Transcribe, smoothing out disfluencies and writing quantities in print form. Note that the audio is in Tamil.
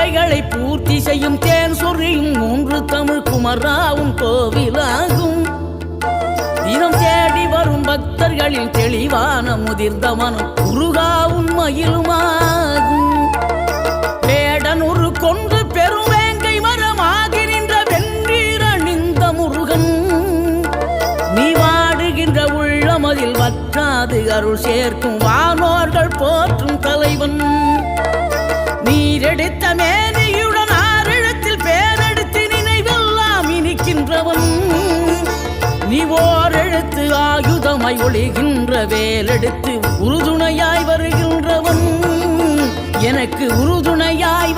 தேவைகளை பூர்த்தி செய்யும் தேன் சொரியும் மூன்று தமிழ் குமராவும் கோவிலாகும். தினம் தேடி வரும் பக்தர்களில் தெளிவான முதிர்ந்த மனம் முருகாவும் மயிலுமாகும். வேடனூறு கொண்டு பெரும் வேங்கை மரமாகி நின்ற வென்றீர் அணிந்த முருகன், நீ வாடுகின்ற உள்ளமதில் வற்றாது அருள் சேர்க்கும் வானோர்கள் போற்றும் தலைவன். நீரெடுத்த மேனியுடன் ஆறிடத்தில் பேரெடுத்து நினைவெல்லாம் இனிக்கின்றவன், நீ ஓரெழுத்து ஆயுதமாய் ஒளிகின்ற வேலெடுத்து உறுதுணையாய் வருகின்றவன், எனக்கு உறுதுணையாய்